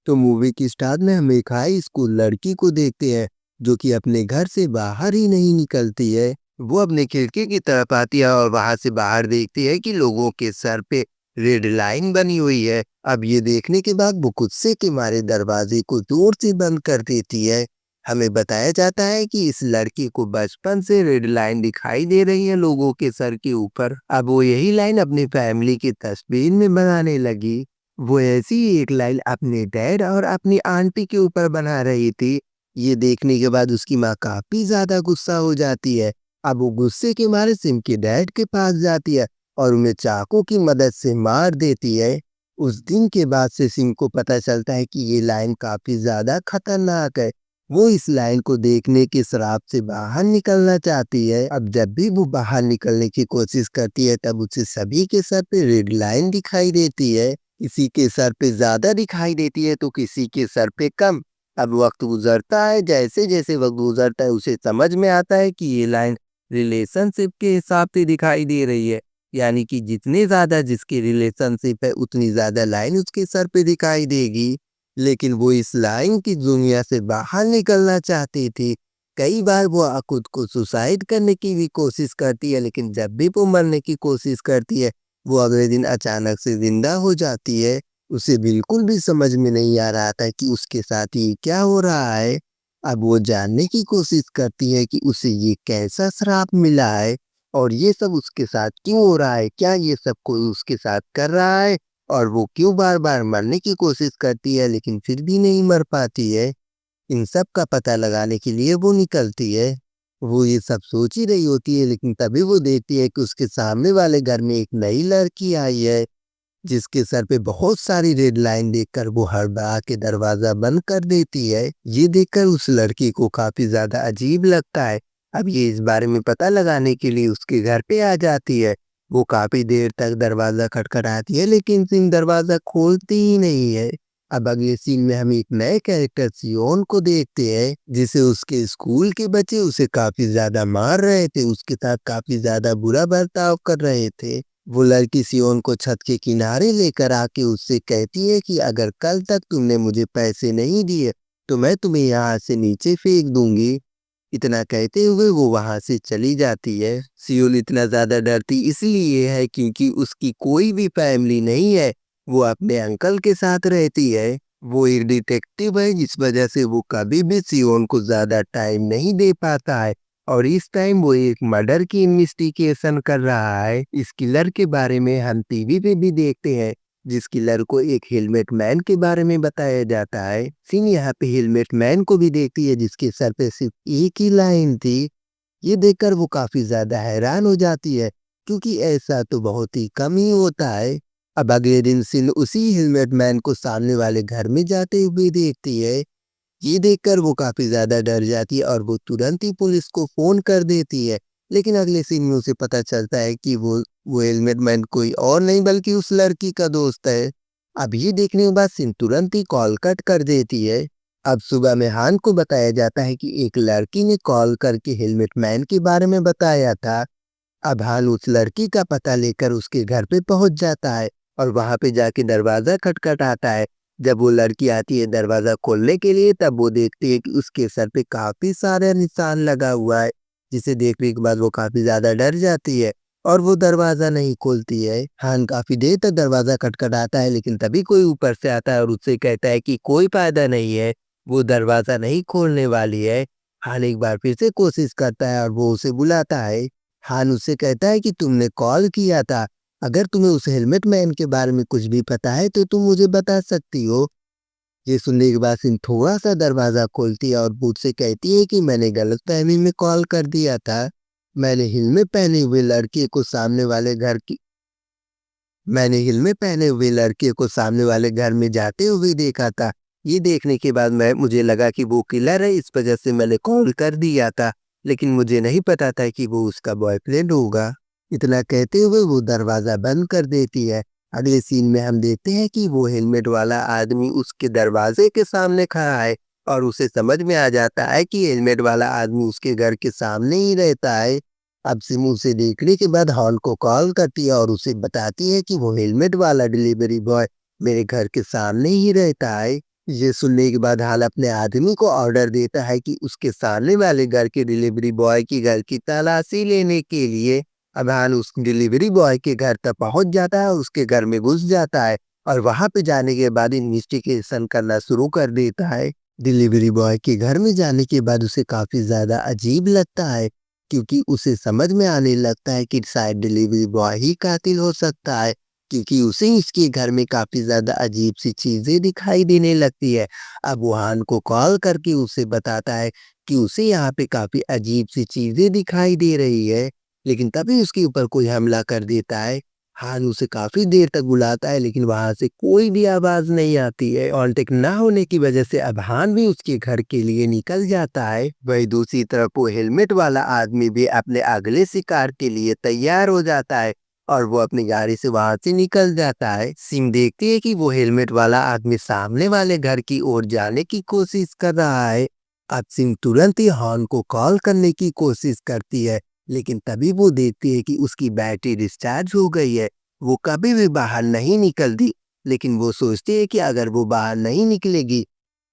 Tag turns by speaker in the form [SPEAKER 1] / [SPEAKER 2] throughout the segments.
[SPEAKER 1] तो मूवी की स्टार्ट में हम एक हाई स्कूल लड़की को देखते हैं जो कि अपने घर से बाहर ही नहीं निकलती है। वो अपने खिड़की की तरफ आती है और वहां से बाहर देखती है कि लोगों के सर पे रेड लाइन बनी हुई है। अब ये देखने के बाद वो गुस्से के मारे दरवाजे को जोर से बंद कर देती है। हमें बताया जाता है कि इस लड़की को बचपन से रेड लाइन दिखाई दे रही है लोगों के सर के ऊपर। अब वो यही लाइन अपनी फैमिली की तस्वीर में बनाने लगी। वो ऐसी ही एक लाइन अपने डैड और अपनी आंटी के ऊपर बना रही थी। ये देखने के बाद उसकी माँ काफी ज्यादा गुस्सा हो जाती है। अब वो गुस्से के मारे सिम के डैड के पास जाती है और उन्हें चाकू की मदद से मार देती है। उस दिन के बाद से सिम को पता चलता है कि ये लाइन काफी ज्यादा खतरनाक है। वो इस लाइन को देखने के श्राप से बाहर निकलना चाहती है। अब जब भी वो बाहर निकलने की कोशिश करती है तब उसे सभी के सर पे रेड लाइन दिखाई देती है। किसी के सर पे ज्यादा दिखाई देती है तो किसी के सर पे कम। अब वक्त गुजरता है, जैसे जैसे वक्त गुजरता है उसे समझ में आता है कि ये लाइन रिलेशनशिप के हिसाब से दिखाई दे रही है। यानी कि जितने ज्यादा जिसकी रिलेशनशिप है उतनी ज्यादा लाइन उसके सर पे दिखाई देगी। लेकिन वो इस लाइन की दुनिया से बाहर निकलना चाहती थी। कई बार वो खुद को सुसाइड करने की भी कोशिश करती है, लेकिन जब भी वो मरने की कोशिश करती है वो अगले दिन अचानक से जिंदा हो जाती है। उसे बिल्कुल भी समझ में नहीं आ रहा था कि उसके साथ ये क्या हो रहा है। अब वो जानने की कोशिश करती है कि उसे ये कैसा श्राप मिला है और ये सब उसके साथ क्यों हो रहा है। क्या ये सब कोई उसके साथ कर रहा है और वो क्यों बार बार मरने की कोशिश करती है लेकिन फिर भी नहीं मर पाती है। इन सब का पता लगाने के लिए वो निकलती है। वो ये सब सोच ही रही होती है, लेकिन तभी वो देखती है कि उसके सामने वाले घर में एक नई लड़की आई है जिसके सर पे बहुत सारी रेड लाइन देखकर वो हड़बड़ा के दरवाजा बंद कर देती है। ये देखकर उस लड़की को काफी ज्यादा अजीब लगता है। अब ये इस बारे में पता लगाने के लिए उसके घर पे आ जाती है। वो काफी देर तक दरवाजा खटखटाती है लेकिन सिम दरवाजा खोलती ही नहीं है। अब अगले सीन में हम एक नए कैरेक्टर सियोन को देखते हैं जिसे उसके स्कूल के बच्चे उसे काफी ज्यादा मार रहे थे, उसके साथ काफी ज्यादा बुरा बर्ताव कर रहे थे। वो लड़की सियोन को छत के किनारे लेकर आके उससे कहती है कि अगर कल तक तुमने मुझे पैसे नहीं दिए तो मैं तुम्हें यहाँ से नीचे फेंक दूंगी। इतना कहते हुए वो वहां से चली जाती है। सियोन इतना ज्यादा डरती इसलिए है क्योंकि उसकी कोई भी फैमिली नहीं है। वो अपने अंकल के साथ रहती है। वो एक डिटेक्टिव है जिस वजह से वो कभी भी सियोन को ज्यादा टाइम नहीं दे पाता है और इस टाइम वो एक मर्डर की इन्वेस्टिगेशन कर रहा है। इस किलर के बारे में हम टीवी पे भी देखते हैं जिस किलर को एक हेलमेट मैन के बारे में बताया जाता है। सीन यहाँ पे हेलमेट मैन को भी देखती है जिसके सर पे सिर्फ एक ही लाइन थी। ये देखकर वो काफी ज्यादा हैरान हो जाती है क्योंकि ऐसा तो बहुत ही कम ही होता है। अब अगले दिन सिन उसी हेलमेट मैन को सामने वाले घर में जाते हुए देखती है। ये देखकर वो काफी ज्यादा डर जाती है और वो तुरंत ही पुलिस को फोन कर देती है। लेकिन अगले सीन में उसे पता चलता है कि वो हेलमेट मैन कोई और नहीं बल्कि उस लड़की का दोस्त है। अब ये देखने के बाद सिन तुरंत ही कॉल कट कर देती है। अब सुबह में हान को बताया जाता है कि एक लड़की ने कॉल करके हेलमेट मैन के बारे में बताया था। अब हान उस लड़की का पता लेकर उसके घर पे पहुंच जाता है और वहां पे जाके दरवाजा खटखटाता है। जब वो लड़की आती है दरवाजा खोलने के लिए तब वो देखती है कि उसके सर पे काफी सारे निशान लगा हुआ है, जिसे देखने के बाद वो काफी ज्यादा डर जाती है और वो दरवाजा नहीं खोलती है। हान काफी देर तक दरवाजा खटखटाता है लेकिन तभी कोई ऊपर से आता है और उससे कहता है कि कोई फायदा नहीं है, वो दरवाजा नहीं खोलने वाली है। हान एक बार फिर से कोशिश करता है और वो उसे बुलाता है। हान उससे कहता है कि तुमने कॉल किया था, अगर तुम्हें उस हेलमेट मैन के बारे में कुछ भी पता है तो तुम मुझे बता सकती हो। ये सुनने के बाद सिंह थोड़ा सा दरवाजा खोलती है और मुझसे कहती है कि मैंने गलतफहमी में कॉल कर दिया था। मैंने हेलमेट पहने हुए लड़के को सामने वाले घर की मैंने हेलमेट पहने हुए लड़के को सामने वाले घर में जाते हुए देखा था। ये देखने के बाद मुझे लगा कि वो किलर है, इस वजह से मैंने कॉल कर दिया था, लेकिन मुझे नहीं पता था कि वो उसका बॉयफ्रेंड होगा। इतना कहते हुए वो दरवाजा बंद कर देती है। अगले सीन में हम देखते हैं कि वो हेलमेट वाला आदमी उसके दरवाजे के सामने खड़ा है और उसे समझ में आ जाता है कि हेलमेट वाला आदमी उसके घर के सामने ही रहता है। अब सिम उसे देखने के बाद हॉल को कॉल करती है और उसे बताती है कि वो हेलमेट वाला डिलीवरी बॉय मेरे घर के सामने ही रहता है। ये सुनने के बाद हाल अपने आदमी को ऑर्डर देता है कि उसके सामने वाले घर के डिलीवरी बॉय के घर की तलाशी लेने के लिए। अब हाल उस डिलीवरी बॉय के घर तक पहुंच जाता है और उसके घर में घुस जाता है और वहां पे जाने के बाद इन्वेस्टिगेशन करना शुरू कर देता है। डिलीवरी बॉय के घर में जाने के बाद उसे काफी ज्यादा अजीब लगता है, क्योंकि उसे समझ में आने लगता है कि शायद डिलीवरी बॉय ही कातिल हो सकता है, क्योंकि उसे इसके घर में काफ़ी ज़्यादा अजीब-सी चीज़ें दिखाई देने लगती है। अब वो हान को कॉल करके उसे बताता है कि उसे यहाँ पे काफ़ी अजीब-सी चीज़ें दिखाई दे रही है, लेकिन तभी उसके ऊपर कोई हमला कर देता है। हान उसे काफ़ी देर तक बुलाता है, लेकिन वहाँ से कोई भी आवाज़ नहीं आती है। कांटेक्ट ना होने की वजह से अब हान भी उसके घर के लिए निकल जाता है। वहीं दूसरी तरफ वो हेलमेट वाला आदमी भी अपने अगले शिकार के लिए तैयार हो जाता है और वो अपनी गाड़ी से वहां से निकल जाता है। सिम देखती है कि वो हेलमेट वाला आदमी सामने वाले घर की ओर जाने की कोशिश कर रहा है। अब सिम तुरंत ही हॉर्न को कॉल करने की कोशिश करती है, लेकिन तभी वो देखती है कि उसकी बैटरी डिस्चार्ज हो गई है। वो कभी भी बाहर नहीं निकलती, लेकिन वो सोचती है कि अगर वो बाहर नहीं निकलेगी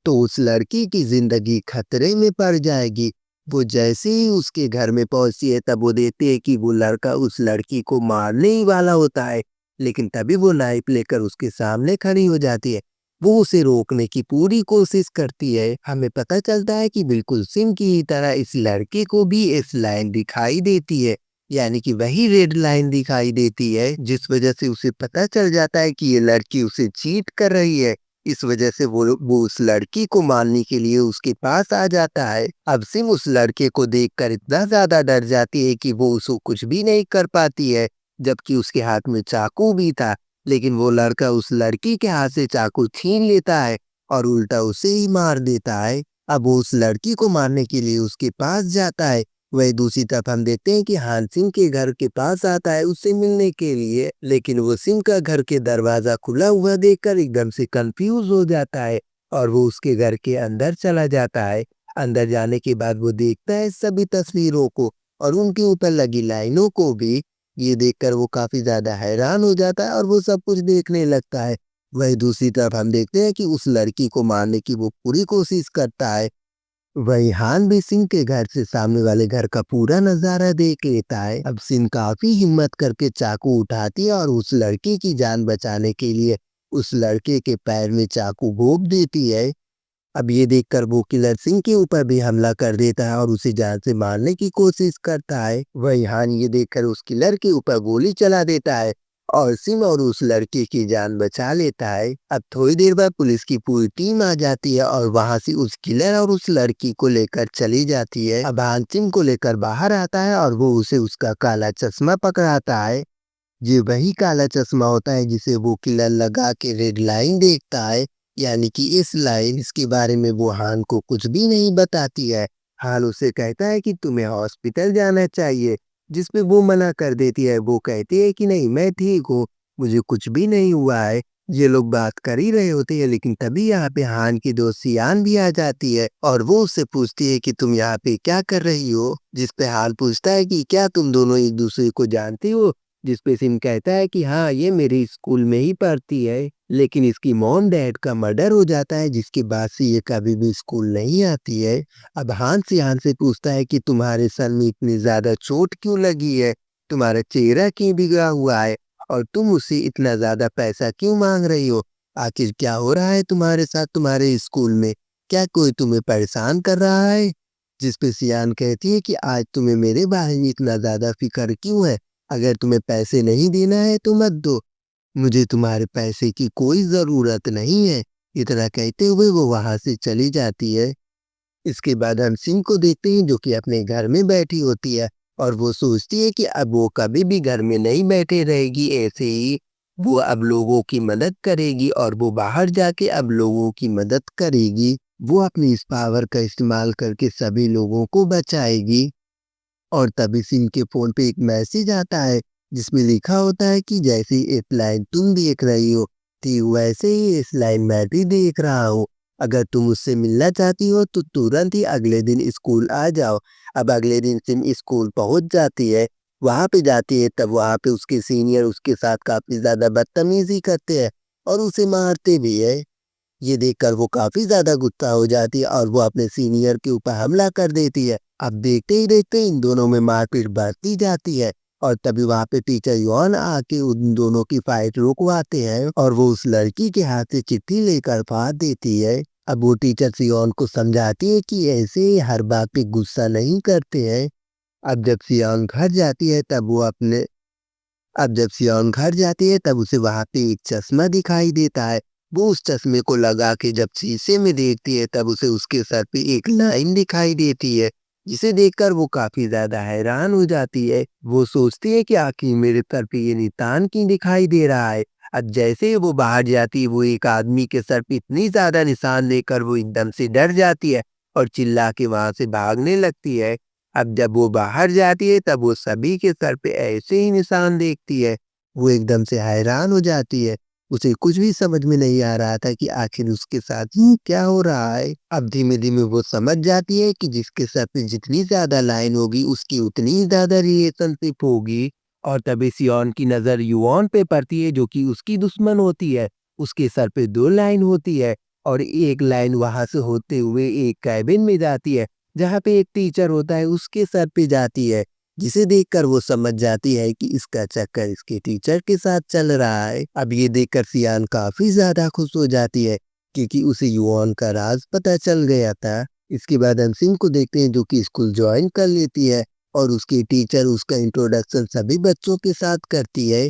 [SPEAKER 1] तो उस लड़की की जिंदगी खतरे में पड़ जाएगी। वो जैसे ही उसके घर में पहुंचती है तब वो देखती है कि वो लड़का उस लड़की को मारने ही वाला होता है, लेकिन तभी वो नाइफ लेकर उसके सामने खड़ी हो जाती है। वो उसे रोकने की पूरी कोशिश करती है। हमें पता चलता है कि बिल्कुल सिम की ही तरह इस लड़के को भी इस लाइन दिखाई देती है, यानी कि वही रेड लाइन दिखाई देती है, जिस वजह से उसे पता चल जाता है कि ये लड़की उसे चीट कर रही है। इस वजह से वो उस लड़की को मारने के लिए उसके पास आ जाता है। अब सिम उस लड़के को देखकर इतना ज्यादा डर जाती है कि वो उसको कुछ भी नहीं कर पाती है, जबकि उसके हाथ में चाकू भी था। लेकिन वो लड़का उस लड़की के हाथ से चाकू छीन लेता है और उल्टा उसे ही मार देता है। अब वो उस लड़की को मारने के लिए उसके पास जाता है। वही दूसरी तरफ हम देखते हैं कि हान सिंह के घर के पास आता है उससे मिलने के लिए, लेकिन वो सिंह का घर के दरवाजा खुला हुआ देखकर एकदम से कंफ्यूज हो जाता है और वो उसके घर के अंदर चला जाता है। अंदर जाने के बाद वो देखता है सभी तस्वीरों को और उनके ऊपर लगी लाइनों को भी। ये देखकर वो काफी ज्यादा हैरान हो जाता है और वो सब कुछ देखने लगता है। वही दूसरी तरफ हम देखते हैं कि उस लड़की को मारने की वो पूरी कोशिश करता है। वही हान भी सिंह के घर से सामने वाले घर का पूरा नजारा देख लेता है। अब सिंह काफी हिम्मत करके चाकू उठाती है और उस लड़की की जान बचाने के लिए उस लड़के के पैर में चाकू भोंक देती है। अब ये देखकर वो किलर सिंह के ऊपर भी हमला कर देता है और उसे जान से मारने की कोशिश करता है। वही हान ये देखकर उस किलर के ऊपर गोली चला देता है और सिम और उस लड़के की जान बचा लेता है। अब थोड़ी देर बाद पुलिस की पूरी टीम आ जाती है और वहां से उस किलर और उस लड़की को लेकर चली जाती है। अब हान सिम को लेकर बाहर आता है और वो उसे उसका काला चश्मा पकड़ाता है। ये वही काला चश्मा होता है जिसे वो किलर लगा के रेड लाइन देखता है, यानी कि इस लाइन इसके बारे में वो हान को कुछ भी नहीं बताती है। हान उसे कहता है कि तुम्हें हॉस्पिटल जाना चाहिए, जिस पे वो मना कर देती है। वो कहती है कि नहीं, मैं ठीक हूँ, मुझे कुछ भी नहीं हुआ है। ये लोग बात कर ही रहे होते हैं, लेकिन तभी यहाँ पे हान की दोस्त सियान भी आ जाती है और वो उससे पूछती है कि तुम यहाँ पे क्या कर रही हो, जिस पे हान पूछता है कि क्या तुम दोनों एक दूसरे को जानती हो, जिस पे सिम कहता है कि हाँ, ये मेरी स्कूल में ही पढ़ती है, लेकिन इसकी मॉम डैड का मर्डर हो जाता है, जिसके बाद से ये कभी भी स्कूल नहीं आती है। अब हान से पूछता है कि तुम्हारे सर में इतनी ज्यादा चोट क्यों लगी है, तुम्हारा चेहरा क्यों बिगड़ा हुआ है और तुम उससे इतना ज्यादा पैसा क्यों मांग रही हो। आखिर क्या हो रहा है तुम्हारे साथ तुम्हारे स्कूल में, क्या कोई तुम्हें परेशान कर रहा है। जिस पे सियान कहती है कि आज तुम्हें मेरे बारे में इतना ज्यादा फिक्र क्यों है, अगर तुम्हें पैसे नहीं देना है तो मत दो, मुझे तुम्हारे पैसे की कोई ज़रूरत नहीं है। इतना कहते हुए वो वहाँ से चली जाती है। इसके बाद हम सिंह को देखते हैं जो कि अपने घर में बैठी होती है और वो सोचती है कि अब वो कभी भी घर में नहीं बैठे रहेगी ऐसे ही। वो अब लोगों की मदद करेगी और वो बाहर जाके अब लोगों की मदद करेगी। वो अपनी इस पावर का इस्तेमाल करके सभी लोगों को बचाएगी। और तभी सिम के फोन पे एक मैसेज आता है जिसमें लिखा होता है कि जैसी इस लाइन तुम देख रही हो थी वैसे ही इस लाइन मैं भी देख रहा हूँ। अगर तुम उससे मिलना चाहती हो तो तुरंत ही अगले दिन स्कूल आ जाओ। अब अगले दिन सिम स्कूल पहुंच जाती है। वहां पे जाती है तब वहां पे उसके सीनियर उसके साथ काफी ज्यादा बदतमीजी करते हैं और उसे मारते भी है। ये देखकर वो काफी ज्यादा गुस्सा हो जाती है और वो अपने सीनियर के ऊपर हमला कर देती है। अब देखते ही देखते इन दोनों में मारपीट बढ़ती जाती है और तभी वहाँ पे टीचर युआन आके उन दोनों की फाइट रुकवाते हैं और वो उस लड़की के हाथ से चिट्ठी लेकर फाड़ देती है। अब वो टीचर सियोन को समझाती है कि ऐसे हर बात पे गुस्सा नहीं करते हैं। अब जब सियोन घर जाती है तब वो अपने अब जब सियोन घर जाती है तब उसे वहां पे एक चश्मा दिखाई देता है। वो उस चश्मे को लगा के जब शीशे में देखती है तब उसे उसके सर पे एक लाइन दिखाई देती है, जिसे देखकर वो काफी ज्यादा हैरान हो जाती है। वो सोचती है कि आखिर मेरे सर पे ये निशान क्यों दिखाई दे रहा है। अब जैसे ही वो बाहर जाती है वो एक आदमी के सर पे इतनी ज्यादा निशान लेकर वो एकदम से डर जाती है और चिल्ला के वहां से भागने लगती है। अब जब वो बाहर जाती है तब वो सभी के सर पे ऐसे ही निशान देखती है। वो एकदम से हैरान हो जाती है। उसे कुछ भी समझ में नहीं आ रहा था कि आखिर उसके साथ ही क्या हो रहा है। अब धीमे धीमे वो समझ जाती है कि जिसके सर पे जितनी ज्यादा लाइन होगी उसकी उतनी ही ज्यादा रिलेशनशिप होगी। और तभी सियोन की नजर युआन पे पड़ती है जो कि उसकी दुश्मन होती है। उसके सर पे 2 लाइन होती है और एक लाइन वहां से होते हुए एक कैबिन में जाती है जहाँ पे एक टीचर होता है उसके सर पे जाती है, जिसे देखकर वो समझ जाती है कि इसका चक्कर इसके टीचर के साथ चल रहा है। अब ये देखकर सियान काफी ज्यादा खुश हो जाती है क्योंकि उसे युआन का राज पता चल गया था। इसके बाद हम सिंह को देखते हैं जो कि स्कूल ज्वाइन कर लेती है और उसकी टीचर उसका इंट्रोडक्शन सभी बच्चों के साथ करती है।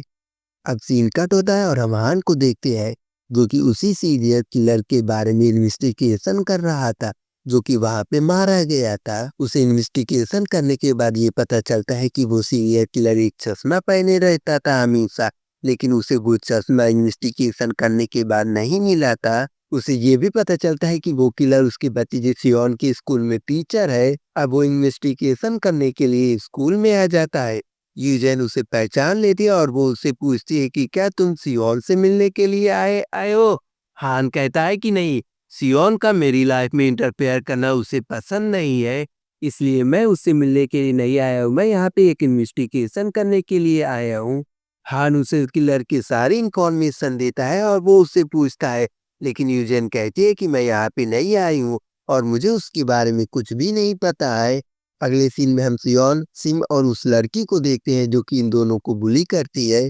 [SPEAKER 1] अब सीन कट होता है और हम हान को देखते हैं जो कि उसी सीरियल किलर के बारे में इन्वेस्टिगेशन कर रहा था जो कि वहां पे मारा गया था। उसे इन्वेस्टिगेशन करने के बाद ये पता चलता है कि वो सीरियल किलर एक चश्मा पहने रहता था हमेशा, लेकिन उसे वो चश्मा इन्वेस्टिगेशन करने के बाद नहीं मिला था। उसे ये भी पता चलता है कि वो किलर उसके भतीजे सियोन के स्कूल में टीचर है। अब वो इन्वेस्टिगेशन करने के लिए स्कूल में आ जाता है। यूजन उसे पहचान लेती है और वो उससे पूछती है कि क्या तुम सियोन से मिलने के लिए आए हो। हान कहता है कि नहीं, सियोन का मेरी लाइफ में इंटरफेयर करना उसे पसंद नहीं है, इसलिए मैं उससे मिलने के लिए नहीं आया हूँ। मैं यहाँ पे एक इन्वेस्टिगेशन करने के लिए आया हूँ। हान उसे किलर की सारी इंफॉर्मेशन देता है और वो उससे पूछता है, लेकिन यूजन कहती है कि मैं यहाँ पे नहीं आई हूँ और मुझे उसके बारे में कुछ भी नहीं पता है। अगले सीन में हम सियोन, सिम और उस लड़की को देखते हैं जो कि इन दोनों को बुली करती है।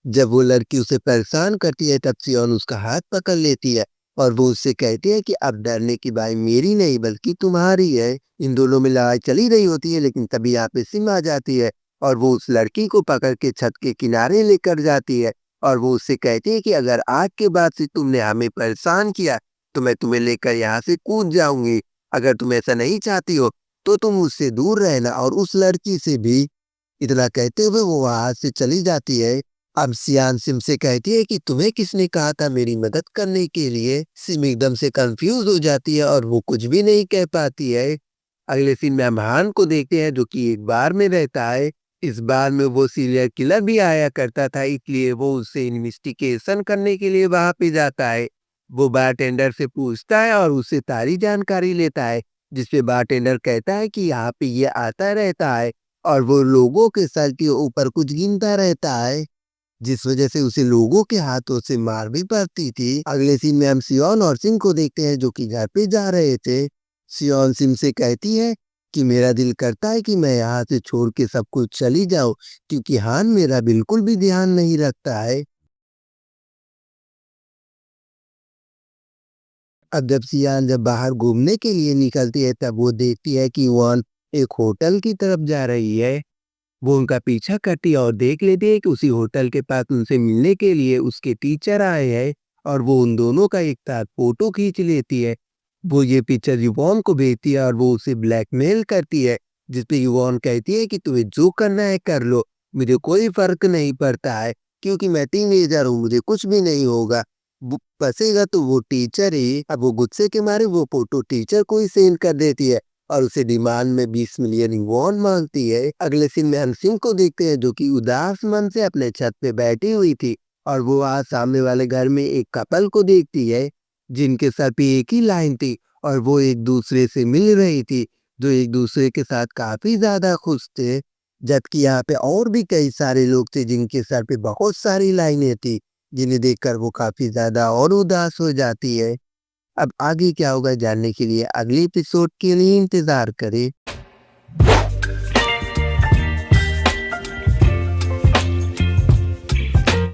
[SPEAKER 1] जब वो लड़की उसे परेशान करती है तब सियोन उसका हाथ पकड़ लेती है और वो उससे कहती है कि अब डरने की बारी मेरी नहीं बल्कि तुम्हारी है। इन दोनों में लड़ाई चली रही होती है लेकिन तभी यहाँ पे सिम आ जाती है और वो उस लड़की को पकड़ के छत के किनारे लेकर जाती है और वो उससे कहती है कि अगर आज के बाद से तुमने हमें परेशान किया तो मैं तुम्हें लेकर यहाँ से कूद जाऊंगी। अगर तुम ऐसा नहीं चाहती हो तो तुम उससे दूर रहना और उस लड़की से भी। इतना कहते हुए वो वहां से चली जाती है। अब सियान सिम से कहती है कि तुम्हें किसने कहा था मेरी मदद करने के लिए। सिम एकदम से कंफ्यूज हो जाती है और वो कुछ भी नहीं कह पाती है। अगले सीन में हम हान को देखते हैं जो कि एक बार में रहता है। इस बार में वो सीरियल किलर भी आया करता था, इसलिए वो उससे इन्वेस्टिगेशन करने के लिए वहां पे जाता है। वो बारटेंडर से पूछता है और उससे सारी जानकारी लेता है, जिसपे बारटेंडर कहता है कि यहाँ पे ये आता रहता है और वो लोगों के सर के ऊपर कुछ गिनता रहता है, जिस वजह से उसे लोगों के हाथों से मार भी पड़ती थी। अगले सीन में हम सियोन और सिंह को देखते हैं जो कि घर पे जा रहे थे। सियोन सिंह से कहती है कि मेरा दिल करता है कि मैं यहाँ से छोड़ के सब कुछ चली जाऊं क्योंकि हान मेरा बिल्कुल भी ध्यान नहीं रखता है। अब जब बाहर घूमने के लिए निकलती है तब वो देखती है कि वॉन एक होटल की तरफ जा रही है। वो उनका पीछा करती है और देख लेती है कि उसी होटल के पास उनसे मिलने के लिए उसके टीचर आए हैं और वो उन दोनों का एक साथ फोटो खींच लेती है। वो ये पिक्चर युवॉन को भेजती है और वो उसे ब्लैकमेल करती है, जिसपे युवॉन कहती है कि तुम्हें जो करना है कर लो, मुझे कोई फर्क नहीं पड़ता है क्योंकि मैं टीनेजर हूँ, मुझे कुछ भी नहीं होगा। वो फंसेगा तो वो टीचर ही। अब वो गुस्से के मारे वो फोटो टीचर को ही सेंड कर देती है और उसे डिमांड में 20 मिलियन वॉन मांगती है। अगले सीन में हम सिंह को देखते हैं जो कि उदास मन से अपने छत पे बैठी हुई थी और वो आज सामने वाले घर में एक कपल को देखती है जिनके सर पे एक ही लाइन थी और वो एक दूसरे से मिल रही थी, जो एक दूसरे के साथ काफी ज्यादा खुश थे। जबकि यहाँ पे और भी कई सारे लोग थे जिनके सर पे बहुत सारी लाइनें थी, जिन्हें देखकर वो काफी ज्यादा और उदास हो जाती है। अब आगे क्या होगा जानने के लिए अगले एपिसोड के लिए इंतज़ार करें।